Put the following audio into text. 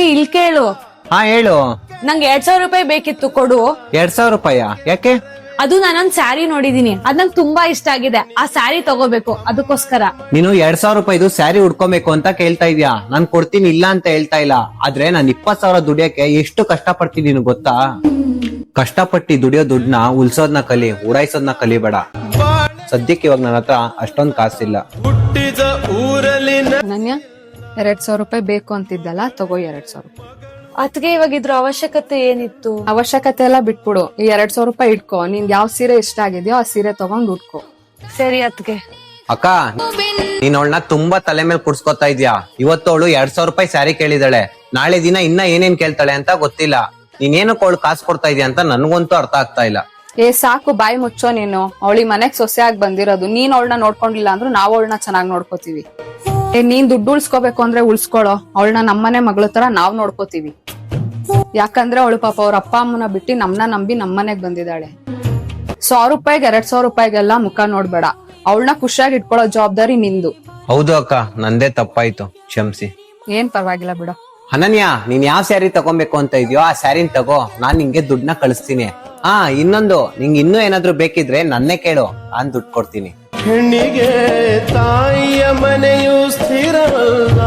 ಇಲ್ಲಿ ಕೇಳು, ಹಾ ಹೇಳು. ನಂಗೆ 2,000 ರೂಪಾಯಿ ಬೇಕಿತ್ತು, ಕೊಡು. 2,000 ರೂಪಾಯ? ಯಾಕೆ? ಅದು ನಾನೊಂದ್ ಸ್ಯಾರಿ ನೋಡಿದೀನಿ, ಅದ್ ನಂಗೆ ತುಂಬಾ ಇಷ್ಟ ಆಗಿದೆ. ಆ ಸ್ಯಾರಿ ತಗೋಬೇಕು, ಅದಕ್ಕೋಸ್ಕರ. ನೀನು 2,000 ರೂಪಾಯಿದು ಸ್ಯಾರಿ ಉಡ್ಕೊಬೇಕು ಅಂತ ಕೇಳ್ತಾ ಇದ್ಯಾ? ನಾನ್ ಕೊಡ್ತೀನಿ ಇಲ್ಲ ಅಂತ ಹೇಳ್ತಾ ಇಲ್ಲ. ಆದ್ರೆ ನಾನ್ 20,000 ದುಡಿಯಕ್ಕೆ ಎಷ್ಟು ಕಷ್ಟ ಪಡ್ತಿದ್ದೀನಿ ಗೊತ್ತಾ? ಕಷ್ಟಪಟ್ಟಿ ದುಡಿಯೋ ದುಡ್ಡನ್ನ ಉಳ್ಸೋದ್ನ ಕಲಿ, ಉಡಾಯಿಸೋದ್ನ ಕಲಿಬೇಡ. ಸದ್ಯಕ್ಕೆ ಇವಾಗ ನನ್ನ ಹತ್ರ ಅಷ್ಟೊಂದ್ ಕಾಸಿಲ್ಲ. ಅನನ್ಯ, 2,000 ರೂಪಾಯಿ ಬೇಕು ಅಂತಿದ್ದಲ್ಲ, ತಗೋ 2,000 ರೂಪಾಯಿ. ಅದ್ಗೆ ಇವಾಗ ಇದ್ರ ಅವಶ್ಯಕತೆ ಏನಿತ್ತು? ಅವಶ್ಯಕತೆ ಎಲ್ಲ ಬಿಟ್ಬಿಡು. ಈ 2,000 ರೂಪಾಯಿ ಇಟ್ಕೋ. ನಿನ್ಗೆ ಯಾವ ಸೀರೆ ಇಷ್ಟ ಆಗಿದ್ಯೋ ಆ ಸೀರೆ ತಗೊಂಡ್ ಉಟ್ಕೋ. ಸರಿ ಅದ್ಗೆ. ಅಕ್ಕ, ನೀನ್ ಅವಳನ್ನ ತುಂಬಾ ತಲೆ ಮೇಲೆ ಕುಡ್ಸ್ಕೊತಾ ಇದ್ಯಾ. ಇವತ್ತು ಅವಳು 2,000 ರೂಪಾಯಿ ಸ್ಯಾರಿ ಕೇಳಿದಾಳೆ. ನಾಳೆ ದಿನ ಇನ್ನ ಏನೇನ್ ಕೇಳ್ತಾಳೆ ಅಂತ ಗೊತ್ತಿಲ್ಲ. ನೀನೇನಕ್ಕೆ ಅವಳು ಕಾಸು ಕೊಡ್ತಾ ಇದೀಯ ಅಂತ ನನ್ಗಂತೂ ಅರ್ಥ ಆಗ್ತಾ ಇಲ್ಲ. ಸಾಕು, ಬಾಯಿ ಮುಚ್ಚೋ ನೀನು. ಅವಳಿ ಮನೆಗ್ ಸೊಸೆಯಾಗಿ ಬಂದಿರೋದು. ನೀನ್ ಅವಳನ್ನ ನೋಡ್ಕೊಂಡಿಲ್ಲ ಅಂದ್ರೂ ನಾವು ಅವಳನ್ನ ಚೆನ್ನಾಗಿ ನೋಡ್ಕೋತೀವಿ. ನೀನ್ ದುಡ್ಡು ಉಳ್ಸ್ಕೋಬೇಕು ಅಂದ್ರೆ ಉಳ್ಸ್ಕೊಳೋ. ಅವಳನ್ನ ನಮ್ಮನೆ ಮಗಳ ತರ ನಾವ್ ನೋಡ್ಕೋತೀವಿ. ಯಾಕಂದ್ರೆ ಅವಳು ಪಾಪ ಅವ್ರ ಅಪ್ಪ ಅಮ್ಮನ ಬಿಟ್ಟು ನಮ್ನ ನಂಬಿ ನಮ್ಮನೆಗ್ ಬಂದಿದ್ದಾಳೆ. 100 ರೂಪಾಯಿಗೆ 2,000 ರೂಪಾಯಿಗೆಲ್ಲ ಮುಖ ನೋಡ್ಬೇಡ. ಅವಳನ್ನ ಖುಷಿಯಾಗಿ ಇಟ್ಕೊಳ್ಳೋ ಜವಾಬ್ದಾರಿ ನಿಂದು. ಹೌದು ಅಕ್ಕ, ನಂದೇ ತಪ್ಪಾಯ್ತು, ಕ್ಷಮಿಸಿ. ಏನ್ ಪರವಾಗಿಲ್ಲ ಬಿಡು. ಅನನ್ಯ, ನೀನ್ ಯಾವ ಸ್ಯಾರಿ ತಗೊಬೇಕು ಅಂತ ಇದೆಯೋ ಆ ಸ್ಯಾರಿನ ತಗೋ. ನಾನ್ ನಿಂಗೆ ದುಡ್ಡನ್ನ ಕಳಿಸ್ತೀನಿ. ಇನ್ನೊಂದು, ನಿಂಗೆ ಇನ್ನೂ ಏನಾದ್ರು ಬೇಕಿದ್ರೆ ನನ್ನೇ ಕೇಳು, ನಾನ್ ದುಡ್ಡು ಕೊಡ್ತೀನಿ. ಹೆಣ್ಣಿಗೆ ತಾಯಿಯ ಮನೆಯು ಸ್ಥಿರವಲ್ಲ.